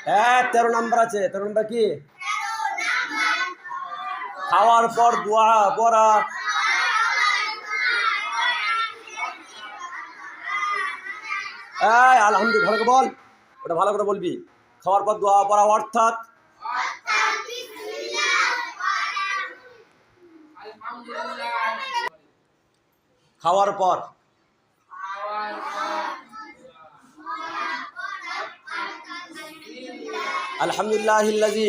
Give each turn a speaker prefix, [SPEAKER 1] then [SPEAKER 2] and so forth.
[SPEAKER 1] হ্যাঁ 13 নাম্বার আছে। 13 নাম্বার কি? খাওয়ার পর দোয়া পড়া। আলহামদুলিল্লাহ ভালো করে বল, ওটা ভালো করে বলবি। খাওয়ার পর দোয়া পড়া অর্থাৎ খাওয়ার পর আলহামদুলিল্লাহিল্লাযী